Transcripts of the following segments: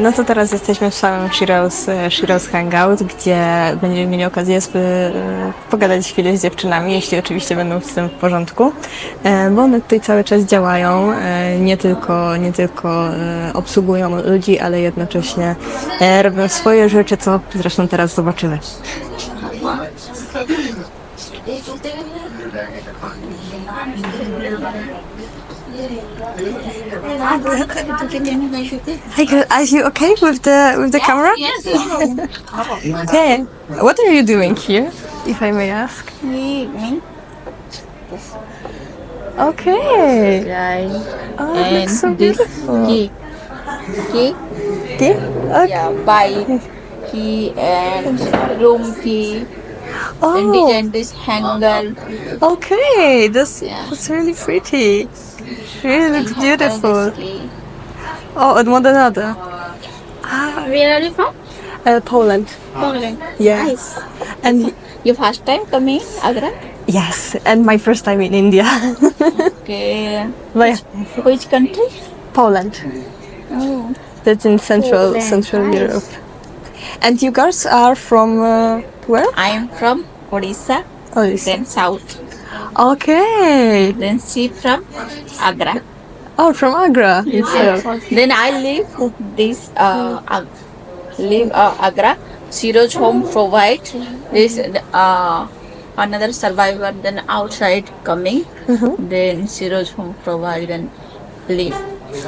No to teraz jesteśmy w samym Sheroes Hangout, gdzie będziemy mieli okazję pogadać chwilę z dziewczynami, jeśli oczywiście będą z tym w porządku, bo one tutaj cały czas działają, nie tylko obsługują ludzi, ale jednocześnie robią swoje rzeczy, co zresztą teraz zobaczymy. Hey, are you okay with the camera? Yes. Okay. What are you doing here, if I may ask? Me. Okay. Right. Oh, it looks so And this beautiful. key. Key? Okay. Yeah, bike key and room key. And Oh, design this hanger. okay. That's Yeah. really pretty. Really looks beautiful. And this key. Oh, and one another. Where are you from? Poland. Poland. Yeah. Nice. And Your first time coming Agra? yes, and my first time in India. Okay. But Which country? Poland. Oh. That's in Central Nice. Europe. And you girls are from where? I am from Odisha, Oh, this. then South, Okay. then she from Agra. Oh, from Agra itself. Then I live this Agra. Sheroes home provide this another survivor then outside coming. Then Sheroes home provide and live.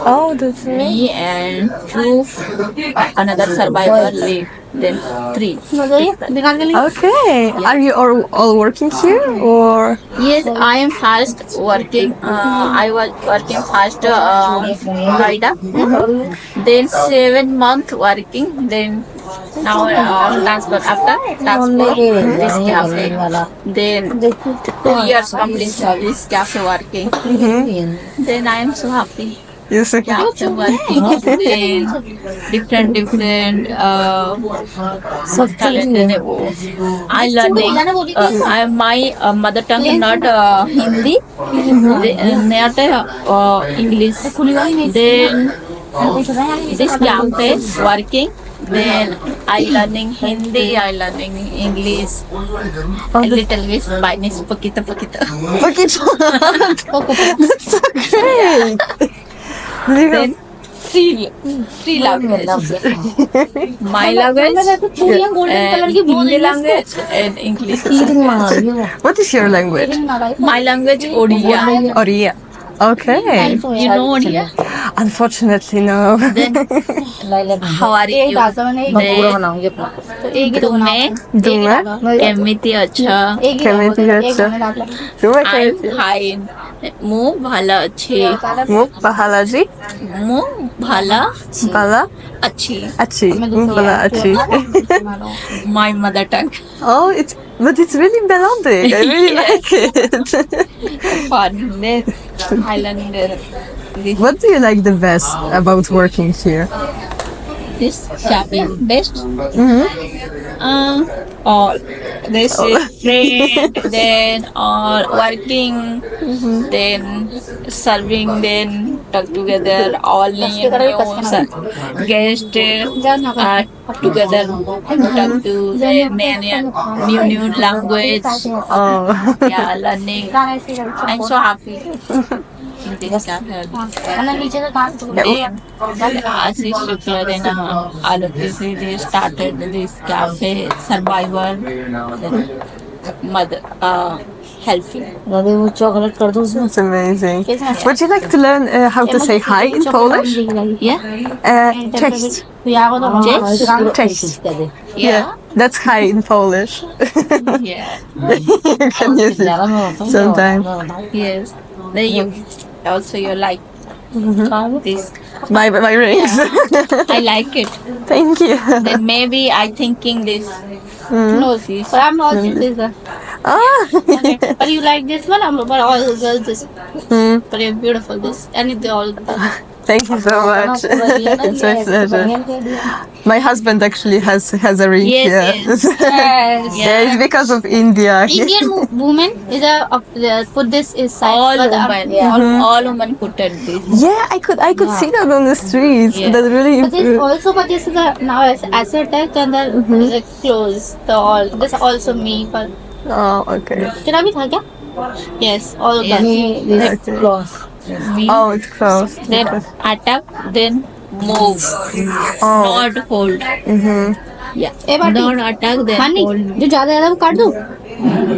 Oh, that's nice. Me and two another survivor live. Then three. Okay. Are you all working here or? Yes, I am first working. I was working first Noida. Then 7 months working. Then now transfer after transfer this cafe. Then 2 years complete this cafe working. Then I am so happy. Yes. Cafe working. Then different I learning. My mother tongue not Hindi, not English. Then this cafe working. Then I learning Hindi, I learning English, a little bit Spanish, poquito. That's so great. Then three languages. My language, Hindi language, and English. What is your language? My language Odia. Oriya. Okay. You know Odia? Unfortunately, no. Then how are you? Duma? केमिति अच्छा Keମିତି acha? Duma I'm keମିତି? fine ମୁଁ ଭଲ ଅଛି ମୁଁ pahala ji? ମୁଁ ଭଲ Bala? ଅଛି Achi. ମୁଁ bala achi. my mother tongue Oh, but it's really melodic. I really like it. fun I learned this What do you like the best about working here? shopping best all this is friend then all working then serving then talk together all new guest together talk to the new language Oh. yeah learning I'm so happy in this cafe Ashish Shukla then Alok they started this cafe survivor then mother helping That's amazing. Would you like to learn how to say hi in Polish? yeah Cześć. Cześć. Cześć. yeah That's hi in Polish. yeah You can use it sometime. yes then you also you like this My rings. I like it Thank you. then maybe I thinking this no this But I'm not this. Ah. But you like this one? But all the girls this. Mm. But you're beautiful this. And they all. Thank you so much. It's my pleasure. My husband actually has a ring Yes, here. yes. Yeah, it's because of India. Indian woman is put this is side All for the- women, all women put at this. Yeah, I could see that on the streets. Yeah. That's really. But this also, but this is the now as asset tax and the like clothes. The all this also me for. Oh, okay. तेरा भी था क्या? Yes, all of Yes. that. Okay. Me, Oh, it's closed. then attack, then move, Oh. not hold. Yeah, A baati not attack, then मानी hold. जो ज्यादा है वो काट दूँ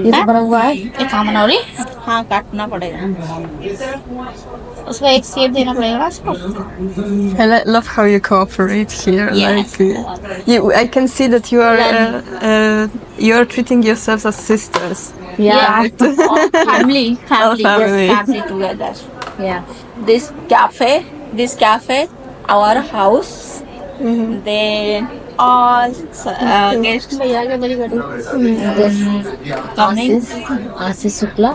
ये तो बना हुआ है एक काम बना रही? हाँ काटना पड़ेगा. उसको एक शेप देना पड़ेगा ना उसको I love how you cooperate here. Yes. I can see that you are treating yourselves as sisters. Yeah. All family, All family. Yes, family together. Yeah. This cafe, our house. Then all guests भैया क्या बड़ी गाड़ी coming. Asis Shukla,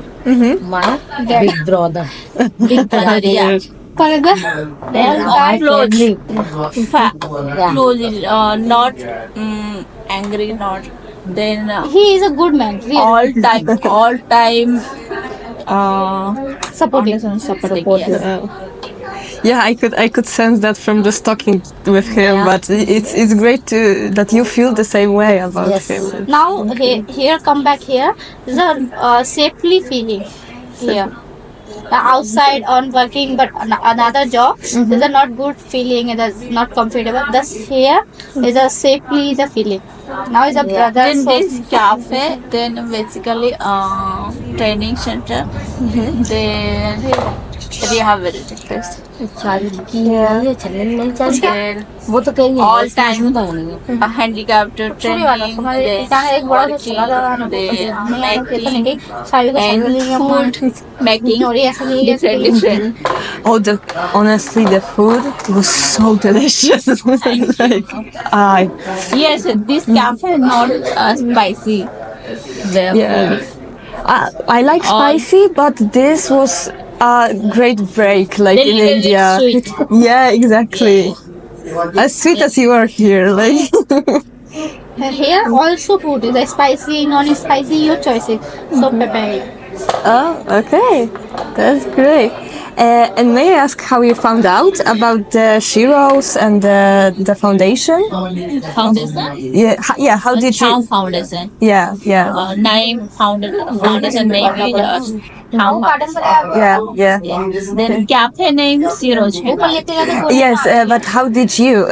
my big brother. Big brother, yeah. पर इधर Then all clothes. Clothes is not angry, not. Then he is a good man really. all time supportive yes. Yeah, I could sense that from just talking with him. But it's great that you feel the same way about him. now here come back here is a safely feeling here outside on working but another job is a not good feeling it is not comfortable thus here is a safely the feeling now is a brother Then so this cafe, then basically training center, then rehabilitation. Then वो तो कहीं all time handicapped training, then working, then making and food making different. Oh, honestly, the food was so delicious. Like, Yes, this cafe not spicy. yeah. I like spicy, but this was a great break, like in Little India. sweet. Yeah, exactly. As sweet as you are here, like. here also food is spicy non-spicy your choices so preparing Oh, okay. That's great. And may I ask how you found out about the Sheroes and the foundation? Foundation. Yeah. How did you? Chhanv Foundation. Yeah. Name foundation name is Chhanv Foundation. Yeah. Then cafe name Sheroes. Yes, but how did you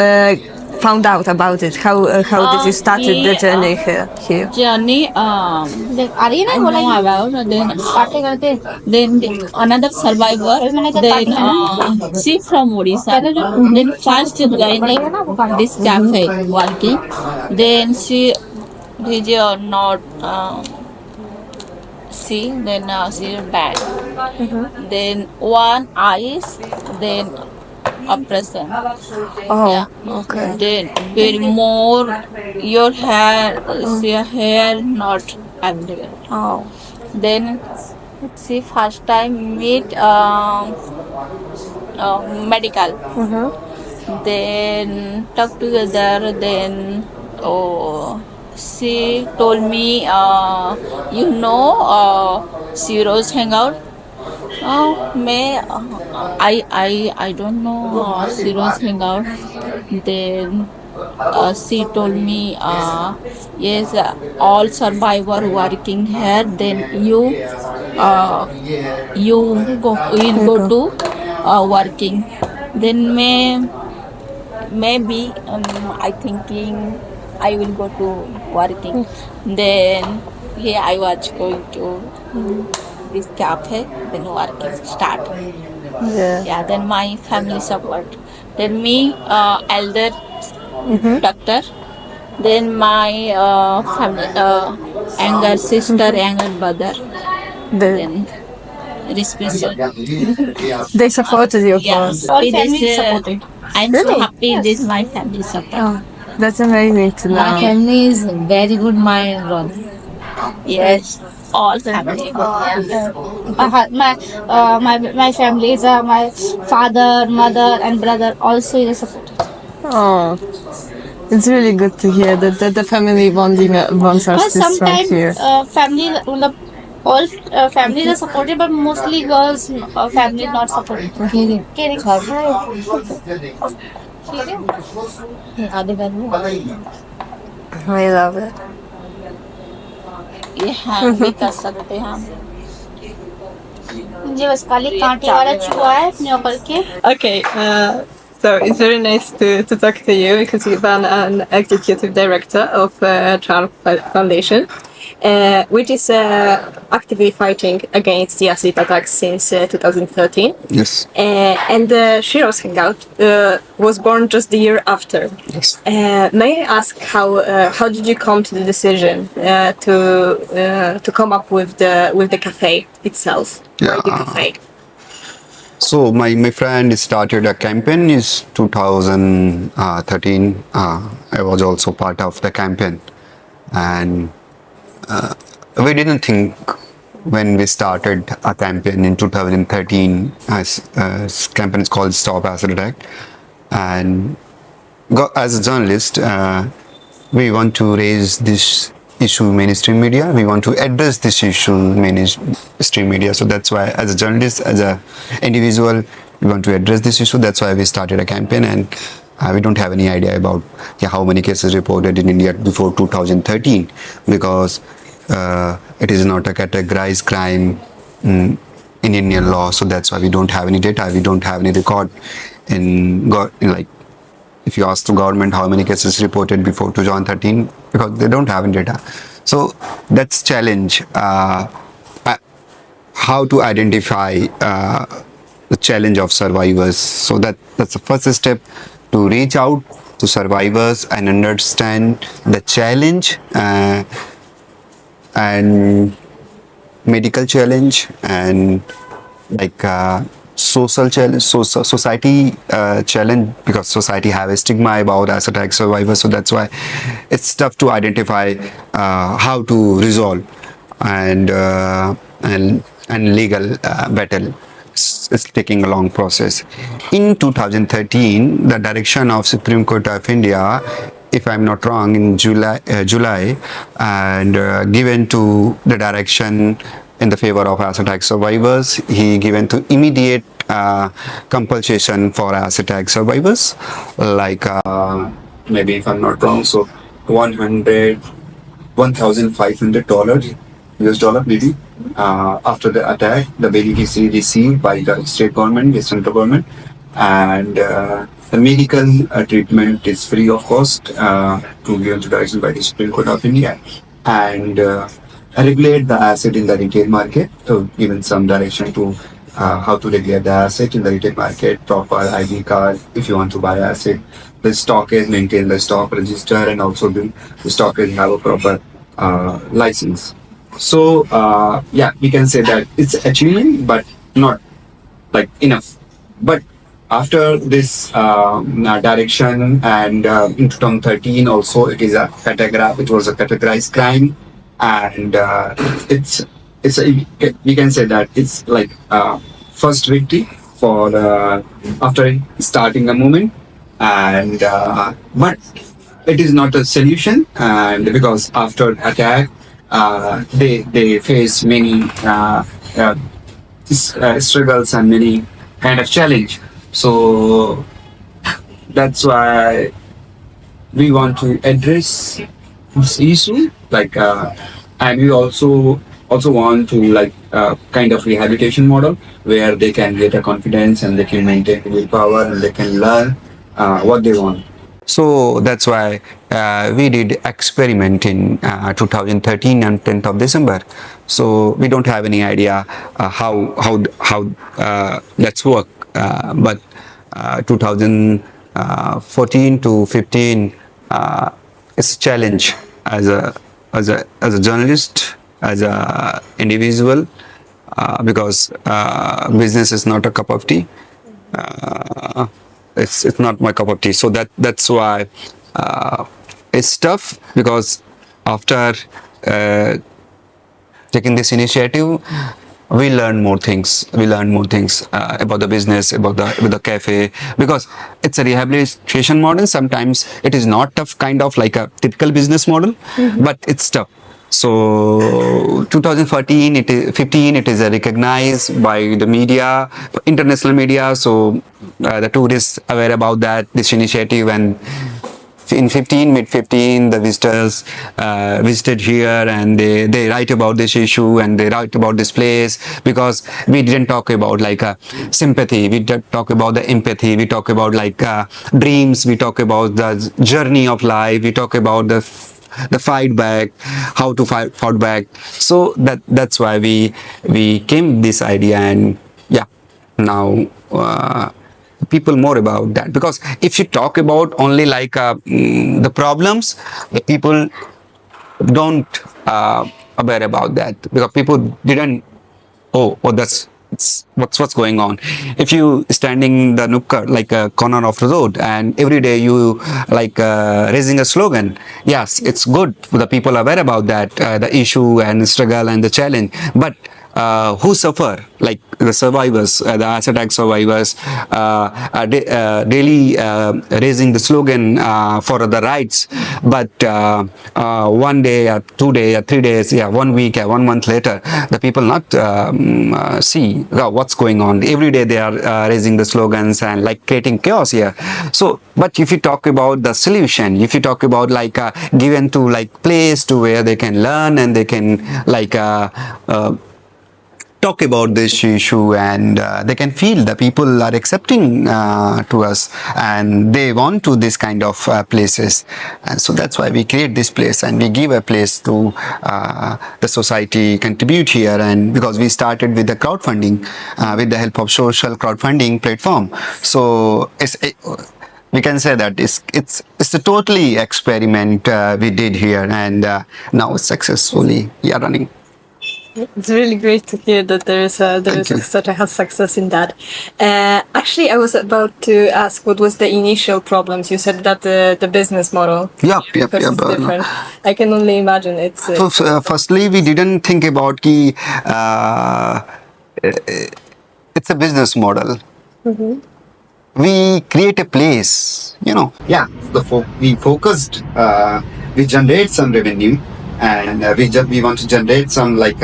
found out about it? How did you started the journey here? Journey. देख आ रही है ना I बोला know about then बातें करते then another survivor. Then she from Odisha. Then first joining this cafe working. Then she is not see. Then she is bad. Then one eyes. Then operation. Oh, okay. Then very more your hair not available. Oh. Then she first time meet medical. Then talk together. Then she told me Sheroes Hangout. I don't know Sheroes Hangout. Then she told me yes, all survivor working here. Then you will go to working. Then maybe I thinking I will go to working. Then I was going to this cafe, then working start. Yeah. Then my family support. Then me elder doctor. Then my family younger sister, younger brother. Then respect. They supported you, of Yeah, course. All this, family supported. I'm Really? so happy. This is my family support. Oh, that's amazing to My know. family is very good, my brother. Yes. all family. Yeah. My family is my father, mother, and brother also is supported. Oh, it's really good to hear that the family bonds are But still strong sometimes here. family, all families are supported, but mostly girls family not supported. Caring. I love it. ये hang भी कर सकते हैं हम. मुझे बस खाली कांटे वाला चूहा है अपने ऊपर के. Okay, so it's very nice to talk to you because you've been an executive director of Chhanv Foundation, which is actively fighting against the acid attacks since 2013. Yes. And the Sheroes Hangout was born just the year after. Yes. May I ask how did you come to the decision to come up with the cafe itself? Yeah. Or the cafe? So my friend started a campaign in 2013. I was also part of the campaign, and we didn't think when we started a campaign in 2013. As campaign is called Stop Acid Attack, and as a journalist, we want to raise this issue mainstream media. We want to address this issue mainstream media. So that's why, as a journalist, as a individual, we want to address this issue. That's why we started a campaign, and we don't have any idea about how many cases reported in India before 2013, because it is not a categorized crime in Indian law. So that's why we don't have any data. We don't have any record in if you ask the government how many cases reported before 2013, because they don't have any data. So that's challenge. How to identify the challenge of survivors. So that's the first step, to reach out to survivors and understand the challenge and medical challenge and social challenge, society challenge, because society have a stigma about acid attack survivors. So that's why it's tough to identify how to resolve and legal battle. It's taking a long process. In 2013, the direction of Supreme Court of India, if I'm not wrong, in July, and given to the direction in the favor of acid attack survivors, he given to immediate compensation for acid attack survivors, maybe if I'm not wrong, so $1,500 US dollar maybe after the attack, the benefits received by the state government, the central government, and the medical treatment is free of cost to given to direction by the Supreme Court of India, and regulate the asset in the retail market. So given some direction to how to regulate the asset in the retail market, proper ID card if you want to buy asset, the stock is maintain the stock register, and also the stock is have a proper license. So we can say that it's achievement, but not enough. But after this direction, and in 2013 also, it was a categorized crime, and we can say that it's first victory for after starting a movement, and but it is not a solution, and because after attack they face many struggles and many kind of challenge. So that's why we want to address this issue, and we also want to kind of rehabilitation model where they can get a confidence and they can maintain willpower and they can learn what they want. So that's why we did experiment in 2013 and 10th of December. So we don't have any idea how that's work. But 2014 to 15 is a challenge as a journalist, as a individual, because business is not a cup of tea. It's not my cup of tea. So that's why it's tough, because after taking this initiative, we learn more things. We learn more things about the business, about the cafe, because it's a rehabilitation model. Sometimes it is not tough, kind of like a typical business model, but it's tough. So 2014, 15, it is recognized by the media, international media. So the tourists aware about this initiative, and in mid 15, the visitors visited here, and they write about this issue, and they write about this place, because we didn't talk about like sympathy, we did talk about the empathy, we talk about like dreams, we talk about the journey of life, we talk about the fight back, how to fight back. So that's why we came this idea, and yeah, now people more about that, because if you talk about only like the problems, the people don't aware about that, because people didn't what's going on. If you standing the nukkad, like a corner of the road, and every day you like raising a slogan, yes, it's good, the people are aware about that, the issue and struggle and the challenge, but who suffer, like the survivors, the acid attack survivors, daily raising the slogan for the rights, but 1 day or 2 days or 3 days, 1 week or 1 month later, the people not see what's going on. Every day they are raising the slogans and like creating chaos here. So, but if you talk about the solution, if you talk about like given to like place to where they can learn, and they can like talk about this issue, and they can feel the people are accepting to us, and they want to this kind of places, and so that's why we create this place, and we give a place to the society contribute here. And because we started with the crowdfunding, with the help of social crowdfunding platform, so we can say that it's a totally experiment we did here, and now it's successfully running. It's really great to hear that there is such a success in that. Actually, I was about to ask, what was the initial problems? You said that the business model. Yep. It's different. I can only imagine it's. Firstly, we didn't think about it's a business model. We create a place, we focused. We generate some revenue. And we want to generate some like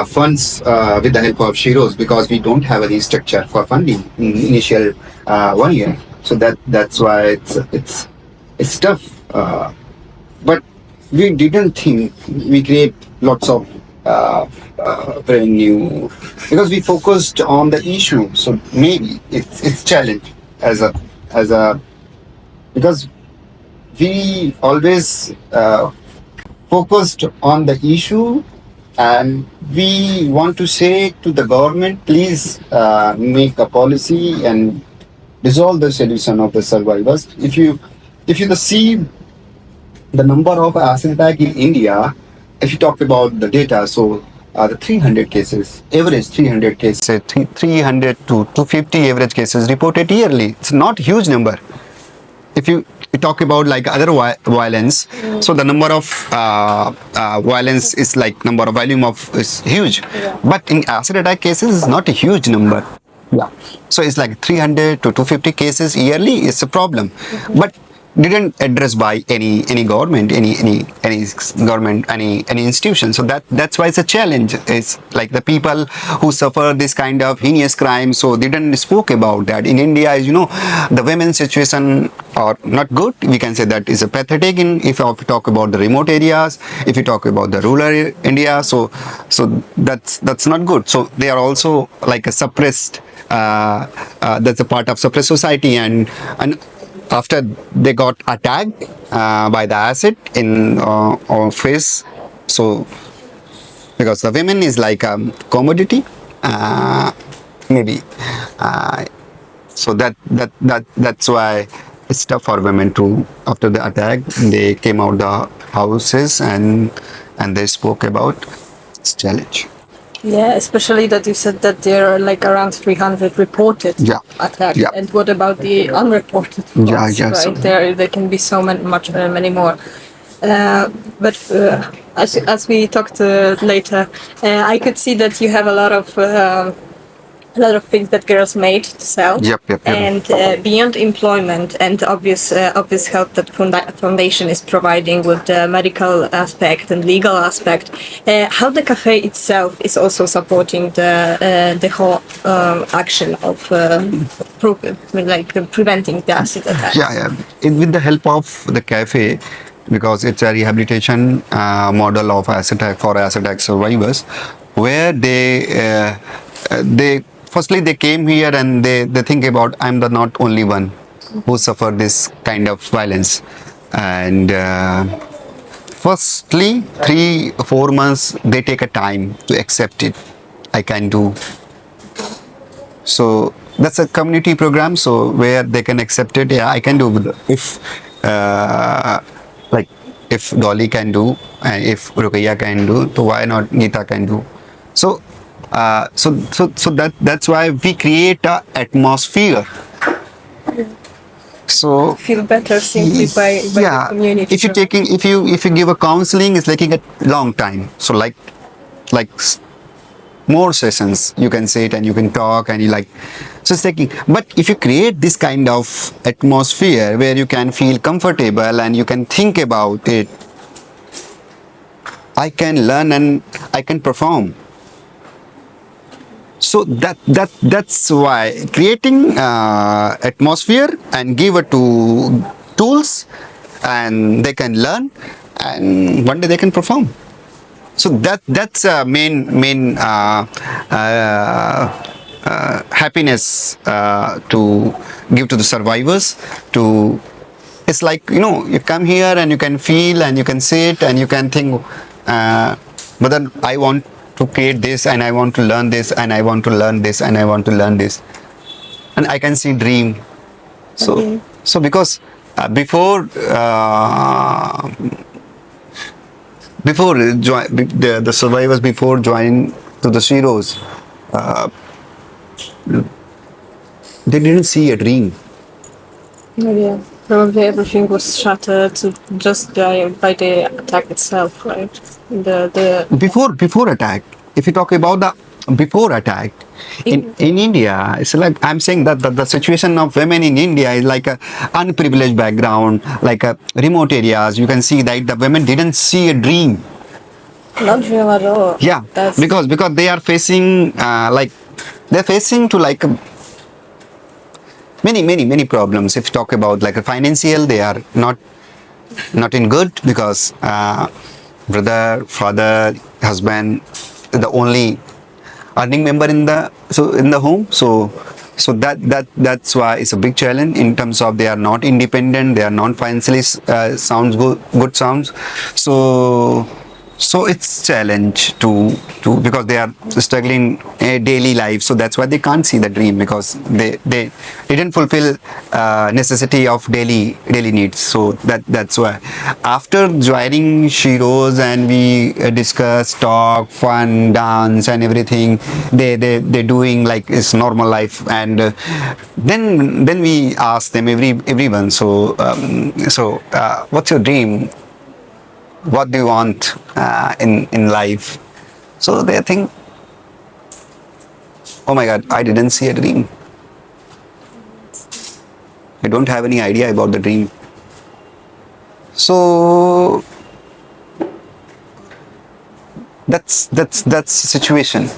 funds with the help of Sheroes, because we don't have any structure for funding in initial 1 year. So that's why it's tough. But we didn't think we create lots of revenue, because we focused on the issue. So maybe it's challenge as a because we always focused on the issue, and we want to say to the government, please make a policy and resolve the solution of the survivors. If you see the number of acid attack in India, if you talk about the data, so the 300 cases, average 300 cases, 300 to 250 average cases reported yearly. It's not a huge number. If you talk about like other violence, so the number of violence is like volume of is huge, but in acid attack cases it's not a huge number. So it's like 300 to 250 cases yearly is a problem, but didn't address by any government, any government, any institution. So that's why it's a challenge. It's like the people who suffer this kind of heinous crime, so they didn't spoke about that. In India, as you know, the women's situation are not good. We can say that is a pathetic if you talk about the remote areas, if you talk about the rural India, so that's not good. So they are also like a suppressed, that's a part of suppressed society, and after they got attacked by the acid in our face, so because the women is like a commodity, maybe, so that's why it's tough for women to, after the attack, they came out the houses and they spoke about this challenge. Yeah, especially that you said that there are like around 300 reported attacks. Yeah. And what about the unreported ones, right? So There can be so many more. But as we talked later, I could see that you have a lot of things that girls made to sell. Yep. And beyond employment and obvious help that foundation is providing with the medical aspect and legal aspect, how the cafe itself is also supporting the whole action of preventing the acid attack. With the help of the cafe, because it's a rehabilitation model of acid attack survivors, where they firstly they came here and they think about, I'm the not only one who suffered this kind of violence, and firstly 3-4 months they take a time to accept it. I can do. So that's a community program, so where they can accept it. I can do. If Dolly can do, and if Rukaiya can do, so why not Geeta can do? So that's why we create a atmosphere. So Feel better simply by the community. If you give a counseling, it's taking a long time. So like more sessions, you can sit and you can talk and so it's taking. But if you create this kind of atmosphere where you can feel comfortable and you can think about it, I can learn and I can perform. So that's why creating atmosphere and give it to tools, and they can learn, and one day they can perform. So that's a main happiness to give to the survivors. It's like, you come here and you can feel and you can sit and you can think, but then I want to create this and I want to learn this and I want to learn this and I want to learn this, and I can see dream. So because before the survivors before joining to the Sheroes, they didn't see a dream. Probably everything was shattered just by the attack itself, right? Before attack, if you talk about the before attack in India, it's like I'm saying that the situation of women in India is like a unprivileged background, like a remote areas. You can see that the women didn't see a dream. Not dream at all. Yeah, because they are facing they're facing to many problems. If you talk about like a financial, they are not in good, because brother, father, husband, the only earning member in the home. So that's why it's a big challenge in terms of they are not independent, they are not financially sounds good sounds. So it's challenge to because they are struggling a daily life. So that's why they can't see the dream, because they didn't fulfill necessity of daily needs. So that's why after joining Sheroes and we discuss, talk, fun, dance and everything, they're doing like it's normal life. And then we ask them everyone. So what's your dream? What do you want in life? So they think, oh my God, I didn't see a dream. I don't have any idea about the dream. So that's the situation.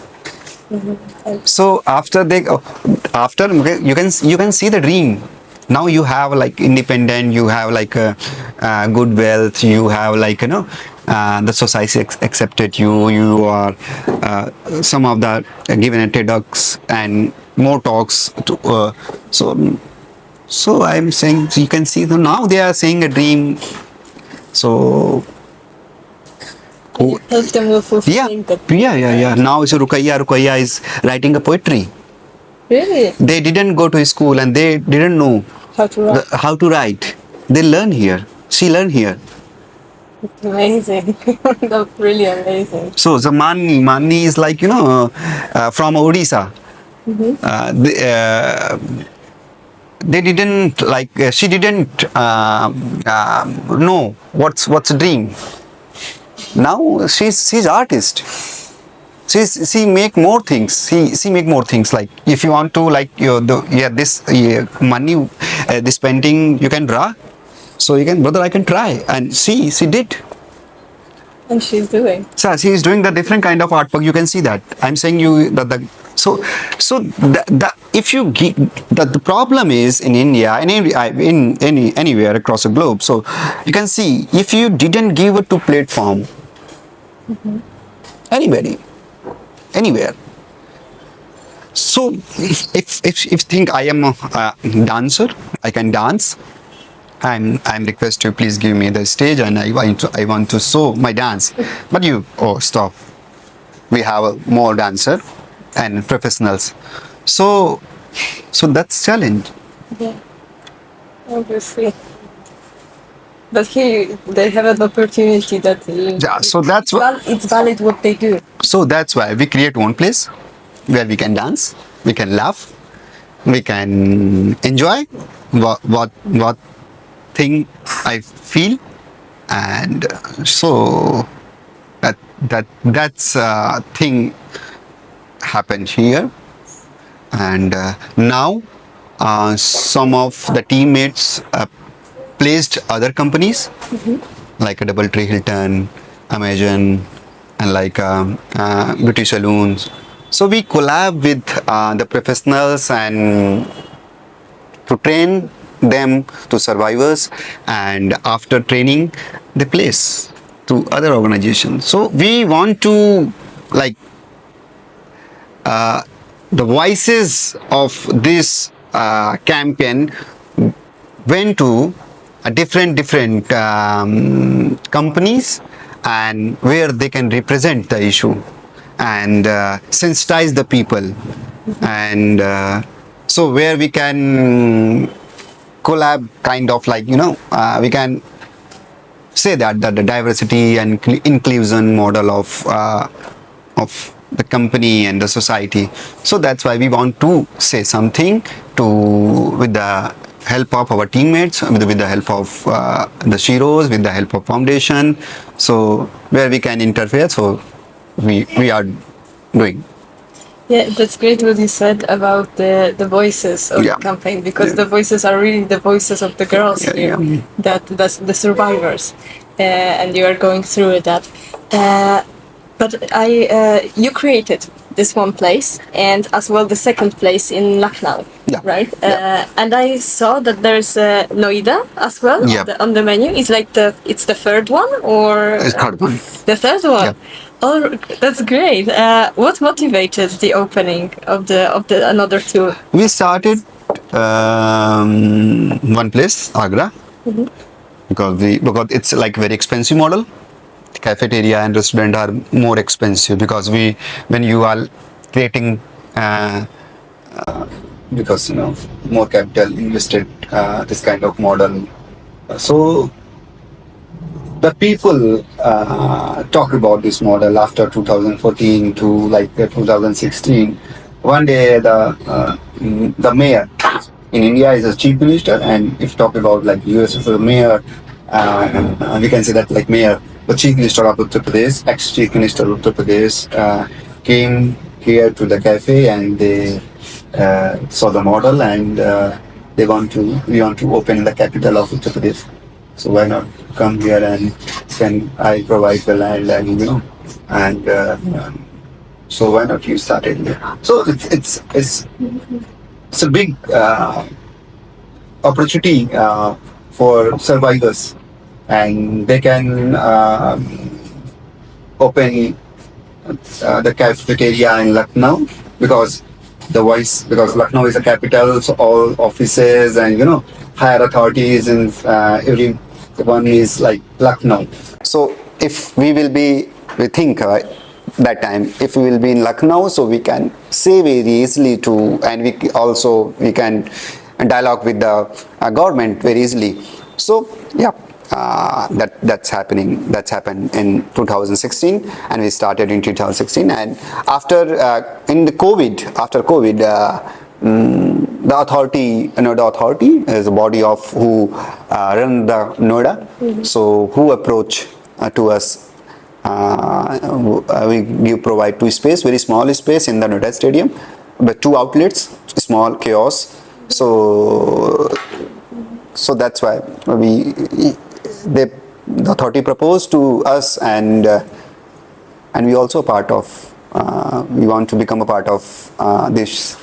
So after you can see the dream. Now you have like independent, you have like a good wealth, you have like the society accepted you. You are some of the given a TEDx and more talks to, so I'm saying, so you can see them now they are saying a dream. So help them with fulfilling that. Yeah. Now it's Rukaiya is writing a poetry. Really? They didn't go to school and they didn't know how to write. They learn here. She learned here. It's amazing. That's really amazing. So the Mani is like from Odisha. They didn't like. She didn't know what's a dream. Now she's artist. She make more things. She make more things. Like if you want to like this money, this painting you can draw. So you can, brother, I can try. And she did. And she's doing. So she is doing the different kind of artwork. You can see that. I'm saying you that if you give, the problem is in India, in anywhere across the globe. So you can see if you didn't give it to platform, anybody, anywhere. So if think I am a dancer, I can dance. I'm request you please give me the stage and I want to show my dance. But you stop. We have a more dancer and professionals. So that's challenge. Yeah, obviously. But here they have an opportunity that So that's why it's valid what they do. So that's why we create one place where we can dance, we can laugh, we can enjoy what thing I feel, and so that's thing happened here, and now some of the teammates placed other companies like a DoubleTree, Hilton, Amazon, and like beauty salons. So we collab with the professionals and to train them to survivors, and after training they place to other organizations. So we want to like the voices of this campaign went to different companies, and where they can represent the issue and sensitize the people, and so where we can collab, kind of like we can say that the diversity and inclusion model of the company and the society. So that's why we want to say something with the help of our teammates, with the help of the Sheroes, with the help of foundation. So where we can interfere, so we are doing. Yeah, that's great what you said about the voices of the campaign, because the voices are really the voices of the girls here, that's the survivors, and you are going through that. But you created this one place, and as well the second place in Lucknow, right? And I saw that there's Noida as well on the menu. It's like it's the third one, or It's third one. the third one. Oh, that's great. What motivated the opening of the another two? We started one place, Agra, because it's like very expensive model. Cafeteria and restaurant are more expensive, because when you are creating because more capital invested this kind of model. So the people talk about this model after 2014 to like 2016. One day the mayor in India is a chief minister, and if talk about like US as a mayor, we can say that like mayor, the chief minister of Uttar Pradesh, ex-chief minister of Uttar Pradesh, came here to the cafe, and they saw the model, and we want to open in the capital of Uttar Pradesh. So why not come here, and can I provide the land, and and so why not you start it here? So it's a big opportunity for survivors, and they can open the cafeteria in Lucknow, because Lucknow is a capital, so all offices and higher authorities and everyone is like Lucknow. So if we think that time, if we will be in Lucknow, so we can say very easily and we can dialogue with the government very easily. So that's happening. That's happened in 2016, and we started in 2016. And after COVID, the authority is a body of who run the Noida. So who approach to us we provide two space, very small space in the Noida Stadium, but two outlets, small kiosk. So that's why the authority proposed to us, and we also part of. We want to become a part of this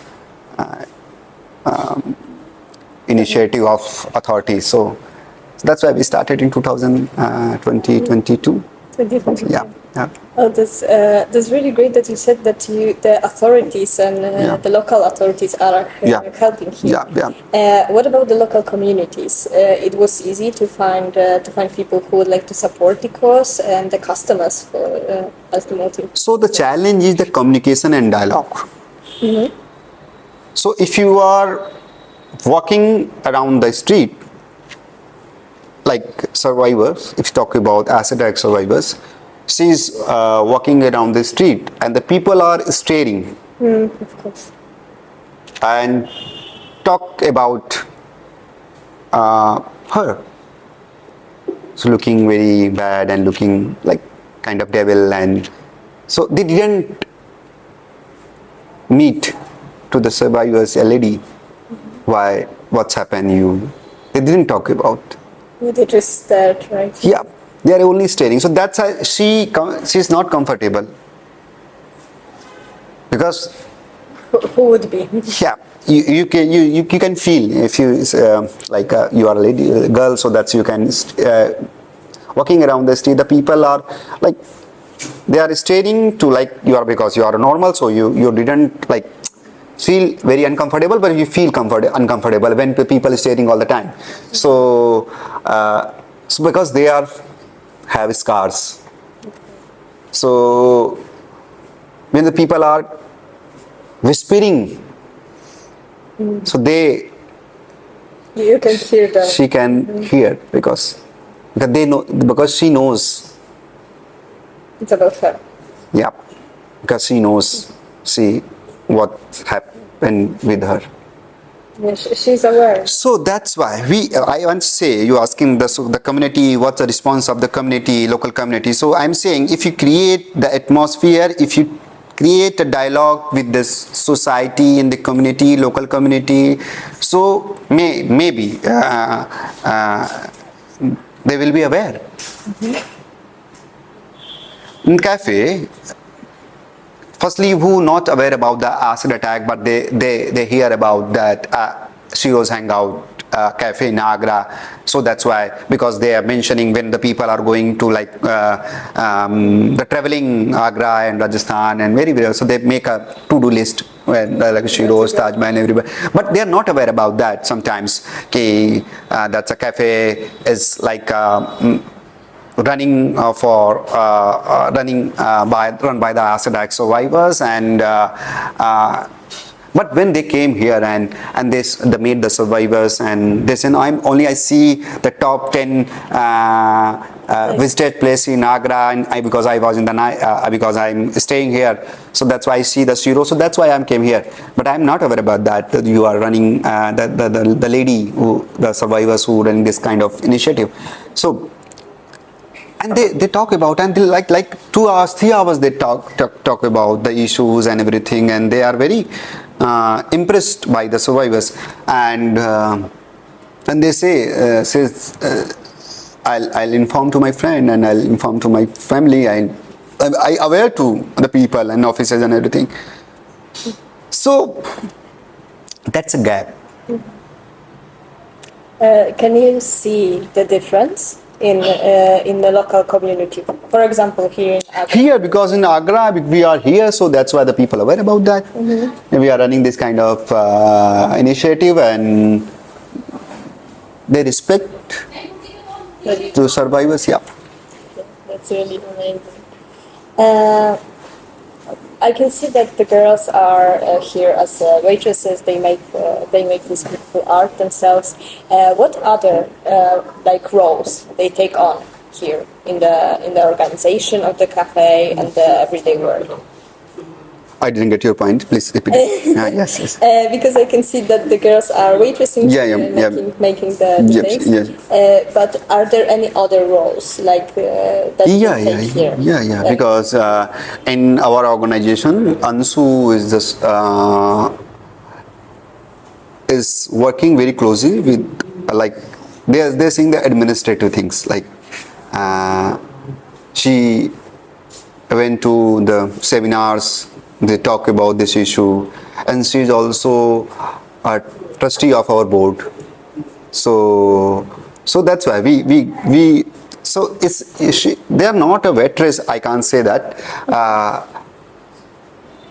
initiative of authority. So that's why we started in 2022. 2022. Yeah. Oh, that's really great that you said that the authorities and the local authorities are helping here. What about the local communities? It was easy to find people who would like to support the cause and the customers for as the motive. So the challenge is the communication and dialogue. Mm-hmm. So if you are walking around the street, like survivors, if you talk about acid attack survivors, she's walking around the street and the people are staring Of course. and talk about her. So looking very bad and looking like kind of devil, and so they didn't meet to the survivors, a lady. Why? What's happened? They didn't talk about. They just stared, right? Yeah, they are only staring. So that's why she's not comfortable, because Who would be? yeah, you can feel if you you are a lady, a girl, so that you can walking around the street. The people are like they are staring to like you are, because you are normal, so you didn't like feel very uncomfortable, but you feel uncomfortable when people are staring all the time. So because they have scars. So when the people are whispering, so You can hear that. she can hear because they know, because she knows. It's about her. Yeah, because she knows what happened with her. Yeah, she's aware. So that's why I want to say, you asking the community, what's the response of the community, local community. So I'm saying, if you create the atmosphere, if you create a dialogue with the society and the community, local community, so maybe they will be aware. Mm-hmm. In cafe, firstly, who not aware about the acid attack, but they hear about that Sheroes Hangout cafe in Agra. So that's why, because they are mentioning when the people are going to like the traveling Agra and Rajasthan and very, so they make a to-do list when like Sheroes, Taj Mahal, everybody. But they are not aware about that sometimes. That's a cafe is like run by the acid attack survivors, and but when they came here and they made the survivors, and they said, I see the top 10 visited place in Agra, and because I was in the night, because I'm staying here, so that's why I see the Sheroes, so that's why I came here. But I'm not aware about that you are running the lady the survivors who running this kind of initiative. So. And they talk about, and they like 2 hours, 3 hours they talk about the issues and everything, and they are very impressed by the survivors. And they say, I'll inform to my friend and I'll inform to my family. I aware to the people and officers and everything. So that's a gap. Can you see the difference in the local community? For example, here in Agra. Here, because in Agra we are here, so that's why the people are aware about that. Mm-hmm. We are running this kind of initiative, and they respect to survivors. Yeah, that's really amazing. I can see that the girls are here as waitresses. They make this beautiful art themselves. What other like roles they take on here in the organization of the cafe and the everyday work? I didn't get your point. Please repeat it. Yes, yes. Because I can see that the girls are waitressing, making the things. Yes. But are there any other roles like that you take here? Yeah. Because in our organization, Ansu is just is working very closely with like they're seeing the administrative things like she went to the seminars, they talk about this issue, and she is also a trustee of our board. So that's why we so they are not a waitress, I can't say that.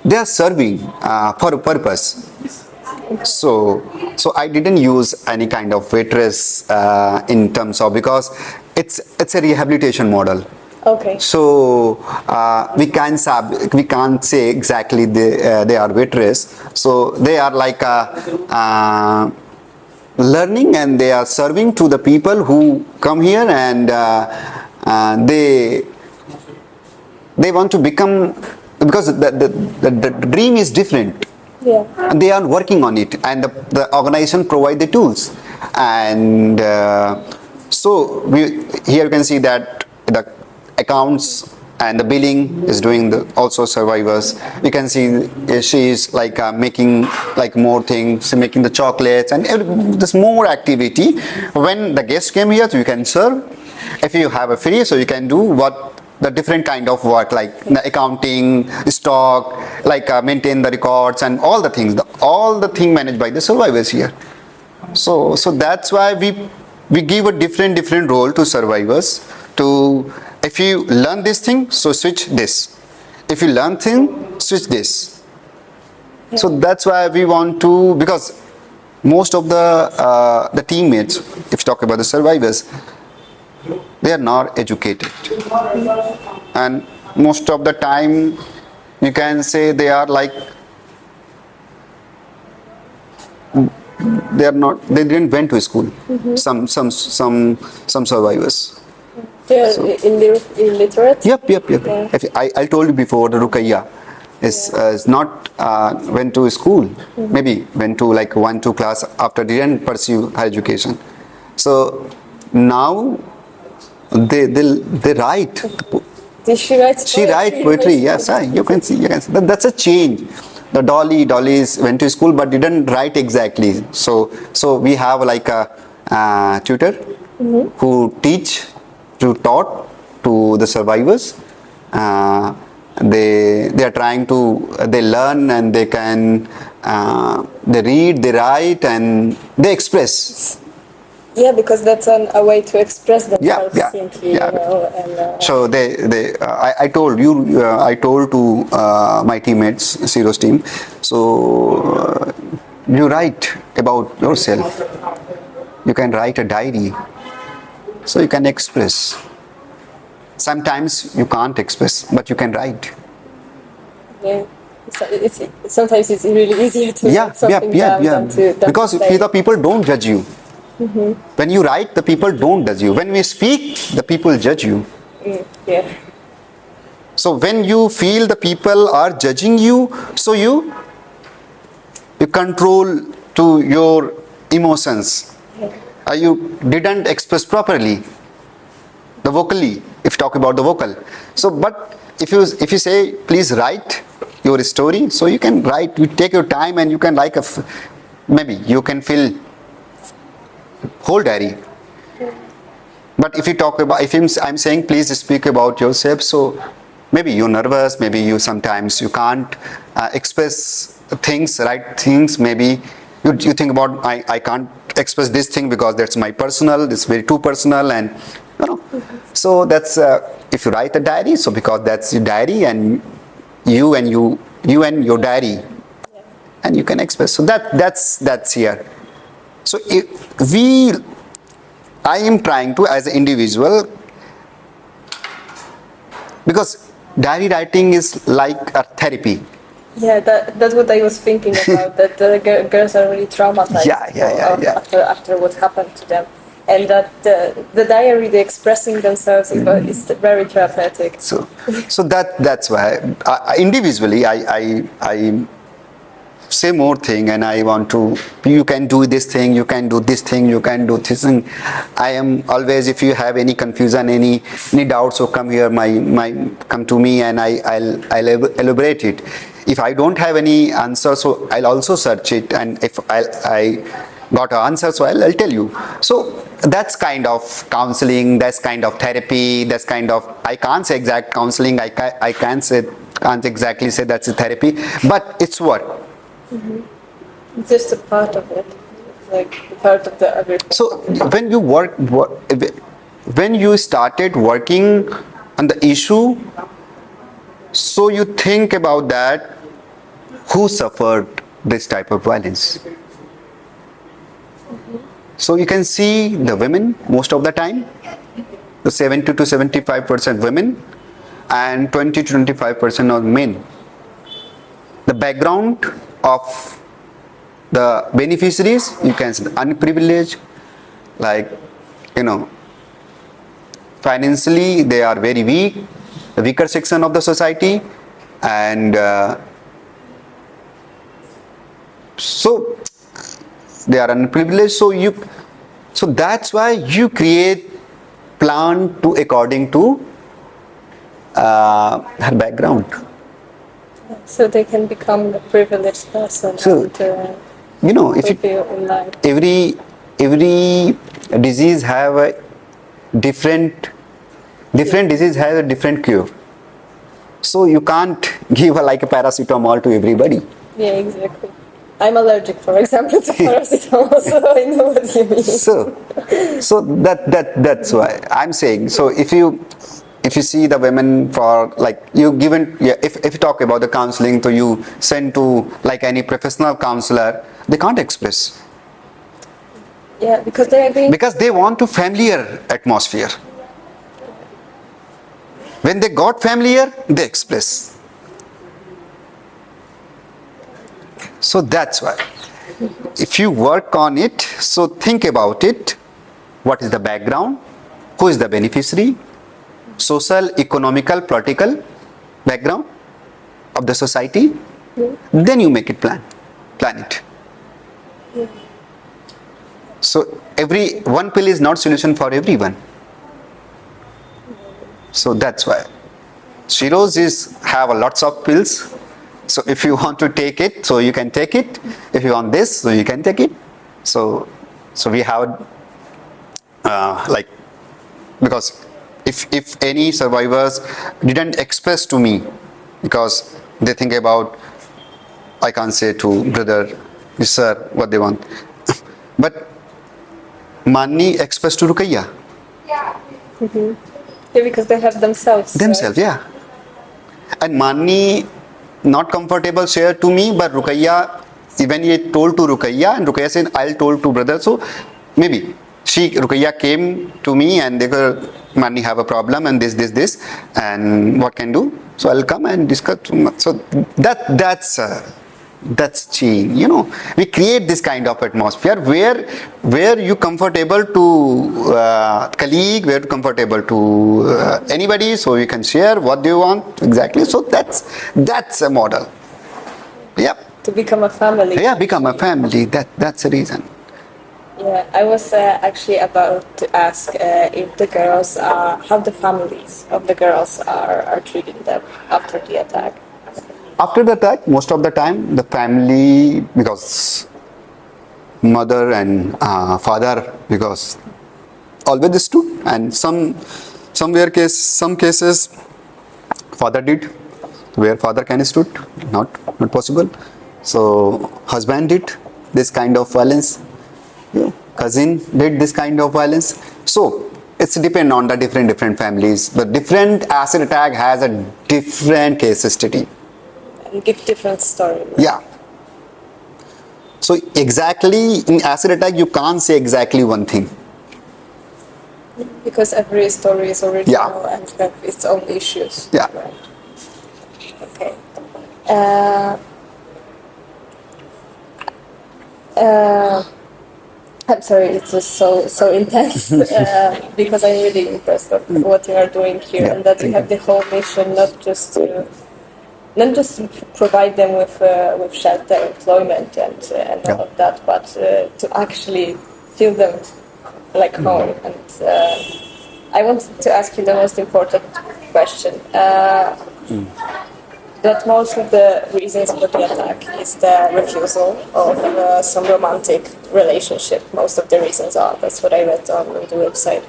They are serving for a purpose. So I didn't use any kind of waitress in terms of, because it's a rehabilitation model. Okay. So we can't say exactly they are waitress. So they are like learning, and they are serving to the people who come here, and they want to become, because the dream is different. Yeah. And they are working on it, and the organization provide the tools, and so here you can see that the accounts and the billing is doing also survivors. You can see she is like making like more things, making the chocolates, and there's more activity. When the guests came here, so you can serve. If you have a free, so you can do the different kind of work, like the accounting, stock, like maintain the records and all the things, all the thing managed by the survivors here. So that's why we give a different role to survivors. To if you learn this thing, so switch this. If you learn thing, switch this. Yeah. So that's why we want to, because most of the teammates, if you talk about the survivors, they are not educated, and most of the time you can say they are like they didn't went to school. Some survivors, they are illiterate. Yep. Yeah. I told you before, the Rukaiya is not went to school, maybe went to like 1-2 class, after didn't pursue her education. So now they write. She writes poetry. Yes, you can see. That's a change. The Dolly's went to school but didn't write exactly. So we have like a tutor who taught to the survivors. They are trying to they learn, and they can they read, they write, and they express. Yeah, because that's a way to express themselves simply, you know. And, so I told to my teammates, Sheroes team. So you write about yourself. You can write a diary. So you can express. Sometimes you can't express, but you can write. Yeah. Sometimes it's really easier to write something down than to because say. The people don't judge you. When you write, the people don't judge you. When we speak, the people judge you. Yeah. So when you feel the people are judging you, so you control to your emotions. You didn't express properly the vocally, if you talk about the vocal. So but if you say please write your story, so you can write, you take your time, and you can maybe you can fill whole diary. But if you talk about, if I'm saying please speak about yourself, so maybe you're nervous, maybe you sometimes you can't express things, right things, maybe you think about I can't express this thing because that's my personal, it's very too personal, and you know. So that's if you write a diary, so because that's your diary, and you and your diary, and you can express. So that's here. So I am trying to, as an individual, because diary writing is like a therapy. Yeah, that's what I was thinking about. That the girls are really traumatized. Yeah. After what happened to them, and that the diary, the expressing themselves is very therapeutic. So that's why individually I say more thing, and I want to, you can do this thing, you can do this thing, you can do this thing. I am always, if you have any confusion, any doubts, so come here, come to me, and I'll elaborate it. If I don't have any answer, so I'll also search it, and if I got an answer, so I'll tell you. So that's kind of counseling, that's kind of therapy, that's kind of, I can't say exact counseling, I can't exactly say that's a therapy, but it's what. It's just a part of it, like a part of the other. So when you when you started working on the issue, so you think about that, who suffered this type of violence. So you can see the women most of the time, the 70 to 75% women, and 20 to 25% of men. The background of the beneficiaries, you can see the unprivileged, like, financially they are very weak, the weaker section of the society, and so they are unprivileged. So that's why you create plan to according to her background. So they can become the privileged person. So, and, if fulfill in life. every disease have a different disease has a different cure. So you can't give like a paracetamol to everybody. Yeah, exactly. I'm allergic, for example, to paracetamol, so I know what you mean. So that's why I'm saying. So if you see the women, for like you given, if you talk about the counseling, so you send to like any professional counselor, they can't express. Yeah, because they want to familiar atmosphere. When they got familiar, they express. So that's why. If you work on it, so think about it. What is the background? Who is the beneficiary? Social, economical, political background of the society. Yeah. Then you make it plan it. Yeah. So one pill is not solution for everyone. So that's why Sheroes have a lots of pills. So if you want to take it, so you can take it. If you want this, so you can take it. So we have because if any survivors didn't express to me, because they think about, I can't say to brother, sir, what they want. But Mani expressed to Rukaiya. Mm-hmm. Yeah, because they have themselves. Themselves, yeah. And Mani not comfortable share to me, but Rukaiya, even he told to Rukaiya, and Rukaiya said, I'll told to brother. So maybe Rukaiya came to me and they go, Mani have a problem and this, and what can do? So I'll come and discuss. So that's change. We create this kind of atmosphere where you comfortable to colleague, where comfortable to anybody, so you can share what do you want exactly. So that's a model. Yep. To become a family. Yeah, become a family. That's the reason. Yeah, I was actually about to ask if the girls how the families of the girls are treating them after the attack. After the attack, most of the time, the family, because mother and father, because always stood, and some cases, father did, where father can stood, not possible. So husband did this kind of violence, cousin did this kind of violence. So it's depend on the different families. The different acid attack has a different case study. And give different stories. Yeah. So exactly in acid attack, you can't say exactly one thing. Because every story is original and have its own issues. Yeah. Right. Okay. I'm sorry, it's just so intense because I'm really impressed of what you are doing here, Yeah, and that you thank have the whole mission not just to provide them with shelter, employment, and all of that, but to actually feel them like home. And I want to ask you the most important question. That most of the reasons for the attack is the refusal of some romantic relationship. Most of the reasons are. That's what I read on the website.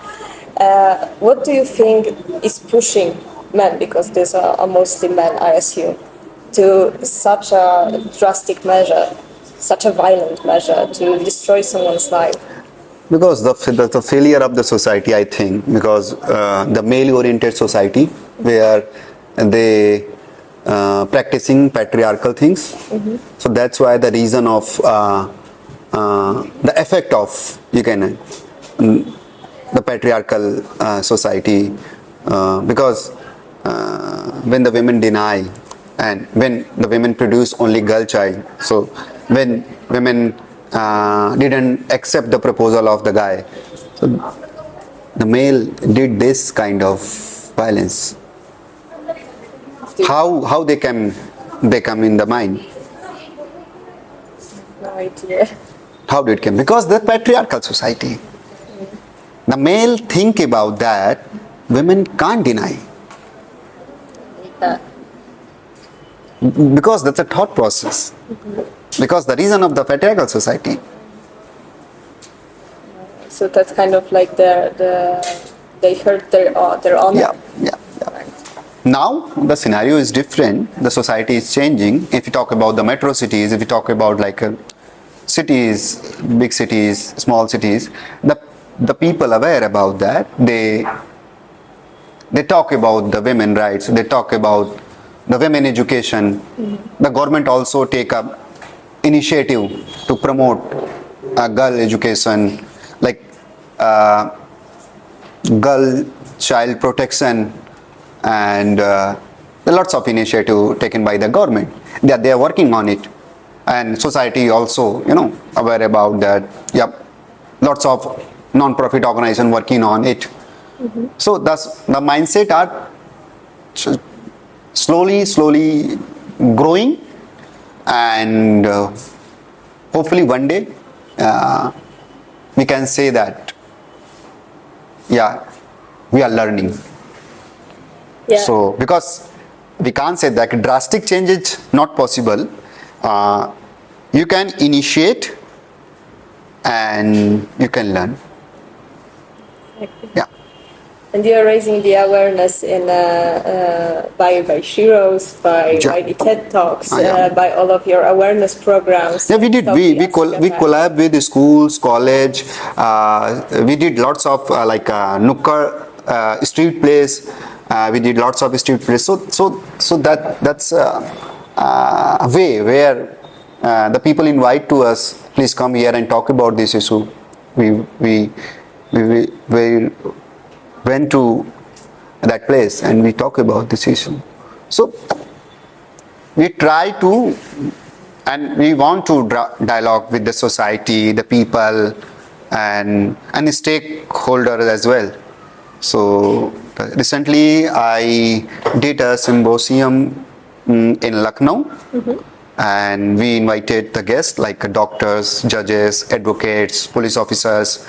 What do you think is pushing men, because these are mostly men, I assume, to such a drastic measure, such a violent measure to destroy someone's life? Because the failure of the society, I think, because the male-oriented society where they practicing patriarchal things. Mm-hmm. So that's why the reason of the effect of the patriarchal society, because when the women deny and when the women produce only girl child, so when women didn't accept the proposal of the guy, so the male did this kind of violence. How they come in the mind? No idea. How did it come? Because the patriarchal society. The male think about that, women can't deny. Because that's a thought process. Because the reason of the patriarchal society. So that's kind of like they hurt their honor. Yeah. Now the scenario is different. The society is changing. If you talk about the metro cities, if you talk about like cities, big cities, small cities, the people aware about that. They talk about the women rights. They talk about the women education. Mm-hmm. The government also take up initiative to promote girl education, like girl child protection. And there are lots of initiative taken by the government. They are working on it, and society also, aware about that. Yep, lots of non-profit organization working on it. Mm-hmm. So thus the mindset are slowly growing, and hopefully one day we can say that we are learning. Yeah. So, because we can't say that drastic change is not possible, you can initiate and you can learn. Exactly. Yeah. And you are raising the awareness in by Sheroes, by the TED Talks, by all of your awareness programs. Yeah, we did. We collab with the schools, college. We did lots of nukkar street plays. We did lots of street plays. So that's a way where the people invite to us. Please come here and talk about this issue. We went to that place and we talk about this issue. So we try to, and we want to dialogue with the society, the people, and stakeholders as well. So recently I did a symposium in Lucknow. Mm-hmm. And we invited the guests like doctors, judges, advocates, police officers,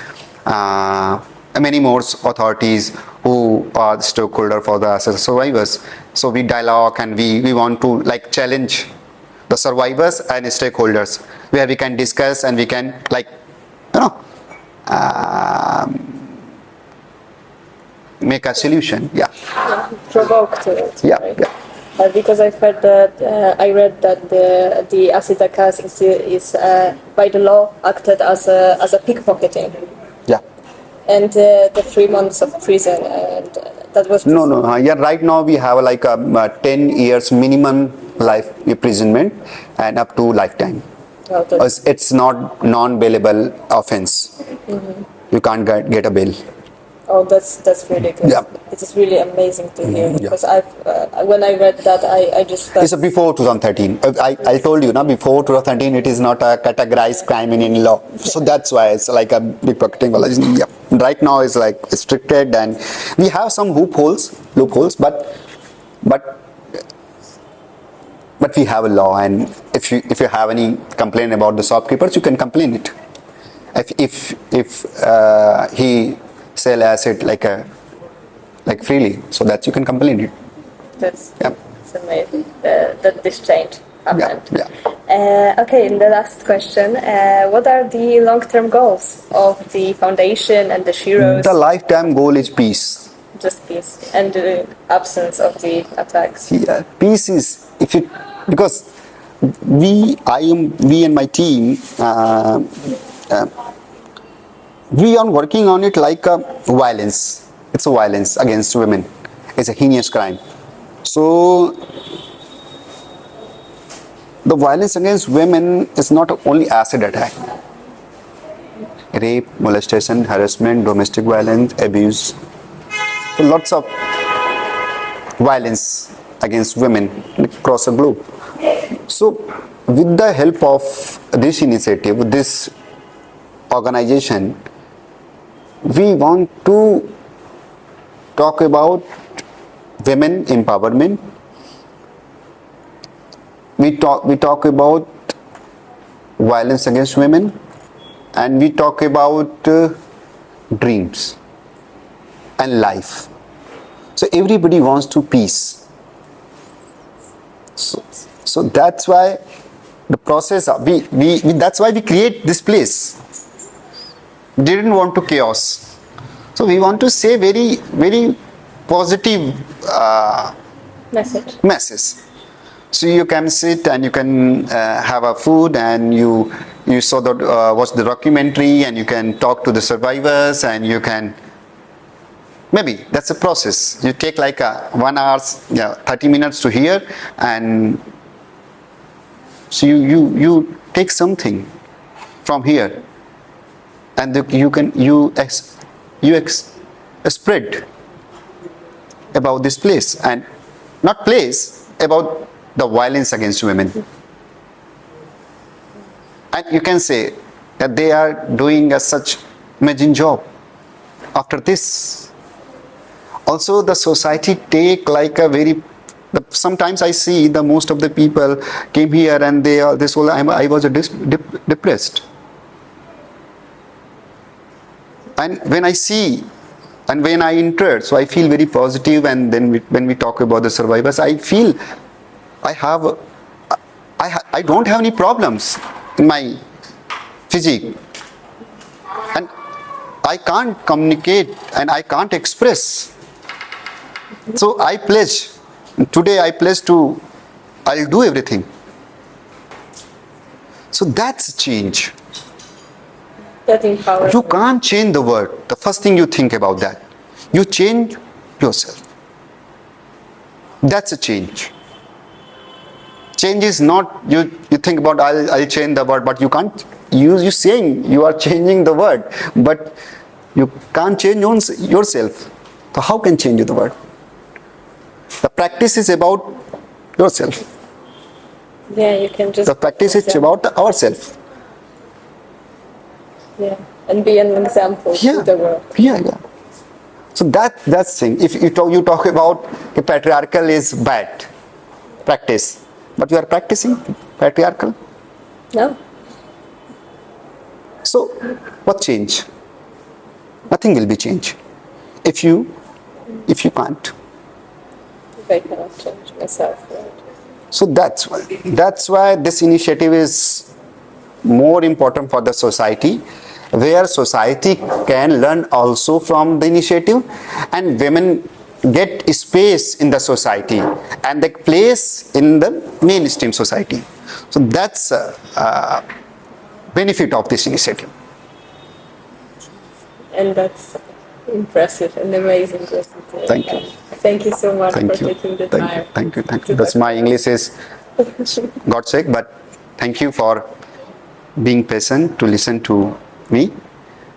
many more authorities who are the stakeholder for the survivors. So we dialogue and we want to challenge the survivors and stakeholders, where we can discuss and we can make a solution. Provoke to it. Yeah. Because I've heard that I read that the atakas is by the law acted as a pickpocketing. Yeah. And the 3 months of prison, and that was no. Yeah, right now we have a 10 years minimum life imprisonment and up to lifetime. It's not non-bailable offense. Mm-hmm. You can't get a bail. Oh, that's really good. Yeah. It is really amazing to hear Yeah. because when I read that, I just felt It's before 2013. I told you, before 2013, it is not a categorized crime in law. So that's why it's like a big pocketing. Yeah. Right now, it's like restricted, and we have some loopholes, but we have a law, and if you have any complaint about the shopkeepers, you can complain it. If he sell asset like freely, so that you can complain it. that's Yeah. it's amazing that this change happened. Yeah. Okay, and the last question: what are the long-term goals of the foundation and the Sheroes? The lifetime goal is peace. Just peace and the absence of the attacks. Yeah, peace is because we and my team we are working on it like a violence. It's a violence against women. It's a heinous crime. So the violence against women is not only acid attack. Rape, molestation, harassment, domestic violence, abuse. So lots of violence against women across the globe. So with the help of this initiative, this organization, we want to talk about women empowerment. We talk about violence against women, and we talk about dreams and life. So everybody wants to peace. So that's why the process that's why we create this place. We didn't want to chaos. So we want to say very, very positive message. So you can sit and you can have a food, and you saw watch the documentary, and you can talk to the survivors, and you can maybe that's a process. You take like 1 hour, 30 minutes to hear, and so you take something from here, and you spread about this place, and not place, about the violence against women. And you can say that they are doing such amazing job. After this, also the society take like a very. Sometimes I see the most of the people came here and they are this whole. I was depressed, and when I see. And when I entered, so I feel very positive, and then when we talk about the survivors, I feel I don't have any problems in my physique, and I can't communicate and I can't express. So I pledge, today I pledge I'll do everything. So that's change. That empowers. You can't change the world. The first thing you think about that. You change yourself. That's a change. Change is not you think about I'll change the world, but you can't you saying you are changing the world, but you can't change yourself. So how can change the world? The practice is about yourself. Yeah, you can just. The practice is about ourselves. Yeah, and be an example to the world. Yeah. So that's thing. If you talk about the patriarchal is bad practice, but you are practicing patriarchal. No. So what change? Nothing will be changed if you can't. If I cannot change myself. Right? So that's why this initiative is more important for the society, where society can learn also from the initiative, and women get space in the society and the place in the mainstream society. So that's a benefit of this initiative. And that's impressive and amazing. Thank you. Thank you so much Thank for you. taking the time. Thank you. That's my English is God's sake, but thank you for being patient to listen to me,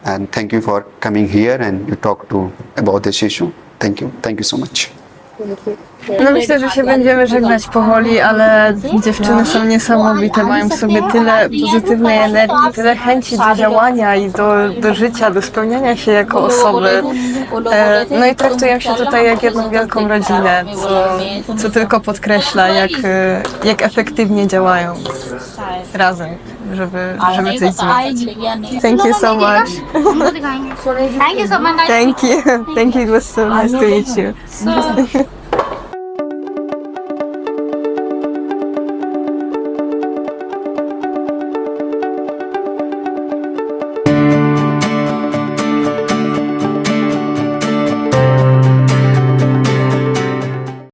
And thank you for coming here and you talk about this issue. Thank you so much. No myślę, że się będziemy żegnać powoli, ale dziewczyny są niesamowite, mają w sobie tyle pozytywnej energii, tyle chęci do działania i do życia, do spełniania się jako osoby. No i traktują się tutaj jak jedną wielką rodzinę, co tylko podkreśla, jak efektywnie działają razem, żeby coś zmienić. Thank you so much. Thank you so much. Thank you. It was so nice to meet you.